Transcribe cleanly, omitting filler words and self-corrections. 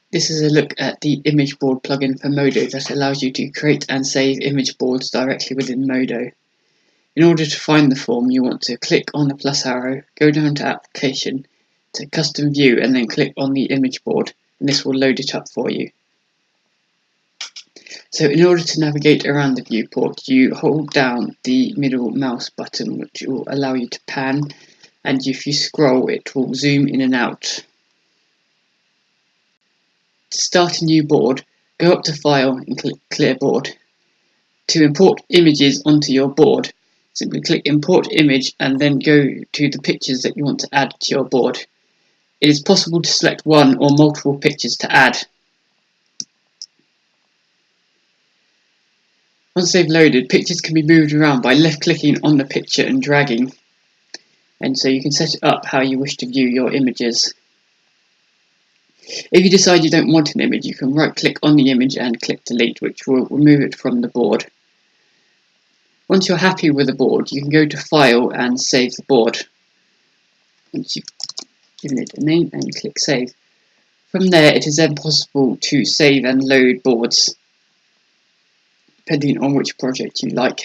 This is a look at the image board plugin for Modo that allows you to create and save image boards directly within Modo. In order to find the form, you want to click on the plus arrow, go down to Application, to Custom View, and then click on the image board, and this will load it up for you. So in order to navigate around the viewport, you hold down the middle mouse button, which will allow you to pan, and if you scroll it will zoom in and out. To start a new board, go up to File and click Clear Board. To import images onto your board, simply click Import Image and then go to the pictures that you want to add to your board. It is possible to select one or multiple pictures to add. Once they've loaded, pictures can be moved around by left-clicking on the picture and dragging, and so you can set it up how you wish to view your images. If you decide you don't want an image, you can right-click on the image and click Delete, which will remove it from the board. Once you're happy with the board, you can go to File and Save the board. Once you've given it a name, and click Save. From there, it is then possible to save and load boards, depending on which project you like.